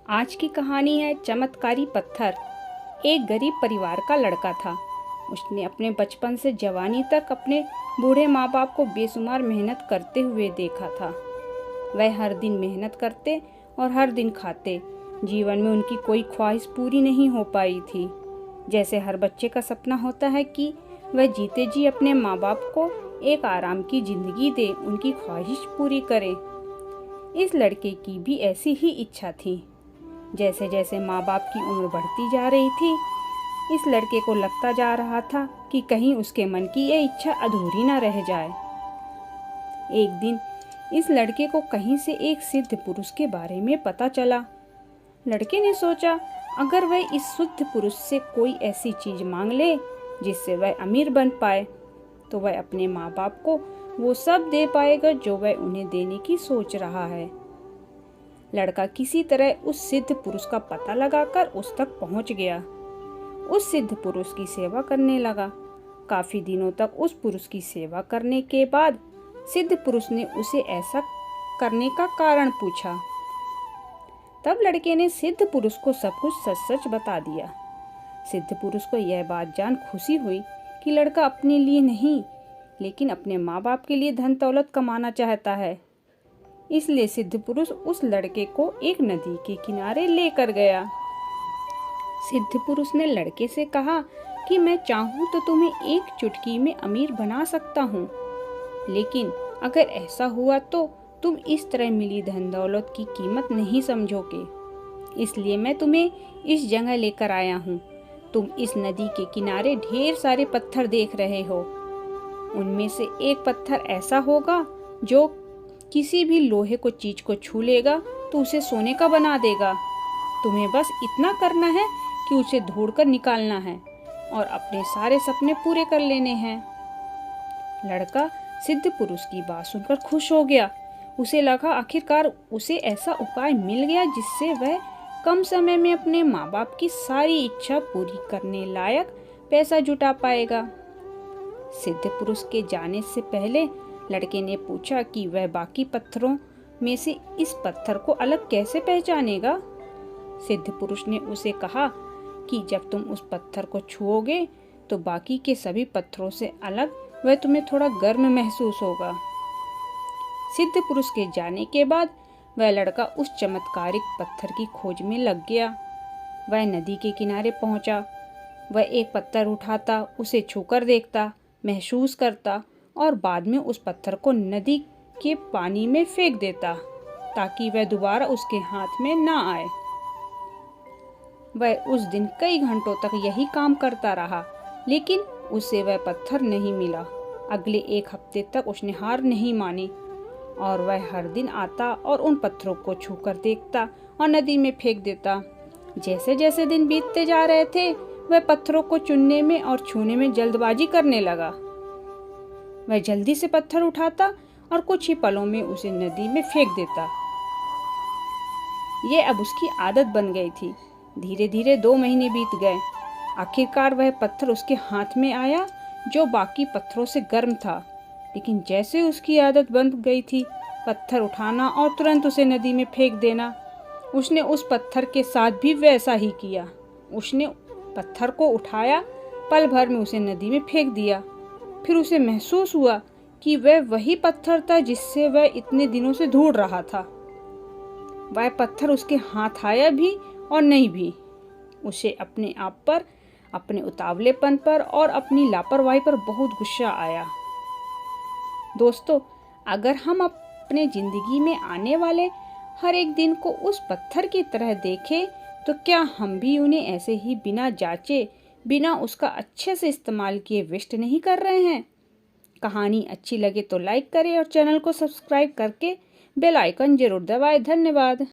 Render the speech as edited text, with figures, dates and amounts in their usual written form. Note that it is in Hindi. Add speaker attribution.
Speaker 1: आज की कहानी है चमत्कारी पत्थर। एक गरीब परिवार का लड़का था। उसने अपने बचपन से जवानी तक अपने बूढ़े माँ बाप को बेशुमार मेहनत करते हुए देखा था। वह हर दिन मेहनत करते और हर दिन खाते। जीवन में उनकी कोई ख्वाहिश पूरी नहीं हो पाई थी। जैसे हर बच्चे का सपना होता है कि वह जीते जी अपने माँ बाप को एक आराम की जिंदगी दे, उनकी ख्वाहिश पूरी करे। इस लड़के की भी ऐसी ही इच्छा थी। जैसे जैसे माँ बाप की उम्र बढ़ती जा रही थी, इस लड़के को लगता जा रहा था कि कहीं उसके मन की ये इच्छा अधूरी न रह जाए। एक दिन इस लड़के को कहीं से एक सिद्ध पुरुष के बारे में पता चला। लड़के ने सोचा, अगर वह इस सिद्ध पुरुष से कोई ऐसी चीज मांग ले जिससे वह अमीर बन पाए, तो वह अपने माँ बाप को वो सब दे पाएगा जो वह उन्हें देने की सोच रहा है। लड़का किसी तरह उस सिद्ध पुरुष का पता लगाकर उस तक पहुंच गया। उस सिद्ध पुरुष की सेवा करने लगा। काफी दिनों तक उस पुरुष की सेवा करने के बाद सिद्ध पुरुष ने उसे ऐसा करने का कारण पूछा। तब लड़के ने सिद्ध पुरुष को सब कुछ सच सच बता दिया। सिद्ध पुरुष को यह बात जान खुशी हुई कि लड़का अपने लिए नहीं, लेकिन अपने माँ बाप के लिए धन दौलत कमाना चाहता है। इसलिए सिद्ध पुरुष उस लड़के को एक नदी के किनारे लेकर गया। सिद्ध पुरुष ने लड़के से कहा कि मैं चाहूँ तो तुम्हें एक चुटकी में अमीर बना सकता हूँ, लेकिन अगर ऐसा हुआ तो तुम इस तरह मिली धन दौलत की कीमत नहीं समझोगे। इसलिए मैं तुम्हें इस जगह लेकर आया हूँ। तुम इस नदी के किनारे ढेर सारे पत्थर देख रहे हो। उनमें से एक पत्थर ऐसा होगा जो किसी भी लोहे को चीज को छू लेगा तो उसे सोने का बना देगा। तुम्हें बस इतना करना है कि उसे ढूंढकर निकालना है और अपने सारे सपने पूरे कर लेने हैं। लड़का सिद्ध पुरुष की बात सुनकर खुश हो गया। उसे लगा आखिरकार उसे ऐसा उपाय मिल गया जिससे वह कम समय में अपने माँ बाप की सारी इच्छा पूरी करने लायक पैसा जुटा पाएगा। सिद्ध पुरुष के जाने से पहले लड़के ने पूछा कि वह बाकी पत्थरों में से इस पत्थर को अलग कैसे पहचानेगा। सिद्ध पुरुष ने उसे कहा कि जब तुम उस पत्थर को छुओगे तो बाकी के सभी पत्थरों से अलग वह तुम्हें थोड़ा गर्म महसूस होगा। सिद्ध पुरुष के जाने के बाद वह लड़का उस चमत्कारिक पत्थर की खोज में लग गया। वह नदी के किनारे पहुंचा। वह एक पत्थर उठाता, उसे छूकर देखता, महसूस करता और बाद में उस पत्थर को नदी के पानी में फेंक देता ताकि वह दोबारा उसके हाथ में ना आए। वह उस दिन कई घंटों तक यही काम करता रहा, लेकिन उसे वह पत्थर नहीं मिला। अगले एक हफ्ते तक उसने हार नहीं मानी और वह हर दिन आता और उन पत्थरों को छूकर देखता और नदी में फेंक देता। जैसे जैसे दिन बीतते जा रहे थे, वह पत्थरों को चुनने में और छूने में जल्दबाजी करने लगा। वह जल्दी से पत्थर उठाता और कुछ ही पलों में उसे नदी में फेंक देता। यह अब उसकी आदत बन गई थी। धीरे धीरे 2 महीने बीत गए। आखिरकार वह पत्थर उसके हाथ में आया जो बाकी पत्थरों से गर्म था, लेकिन जैसे उसकी आदत बन गई थी पत्थर उठाना और तुरंत उसे नदी में फेंक देना, उसने उस पत्थर के साथ भी वैसा ही किया। उसने पत्थर को उठाया, पल भर में उसे नदी में फेंक दिया। फिर उसे महसूस हुआ कि वह वही पत्थर था जिससे वह इतने दिनों से ढूंढ रहा था। वह पत्थर उसके हाथ आया भी और नहीं भी। उसे अपने आप पर, अपने उतावलेपन पर और अपनी लापरवाही पर बहुत गुस्सा आया। दोस्तों, अगर हम अपने जिंदगी में आने वाले हर एक दिन को उस पत्थर की तरह देखें, तो क्या हम भी उन्हें ऐसे ही बिना जांचे, बिना उसका अच्छे से इस्तेमाल किए वेस्ट नहीं कर रहे हैं? कहानी अच्छी लगे तो लाइक करें और चैनल को सब्सक्राइब करके बेल आइकन जरूर दबाएं। धन्यवाद।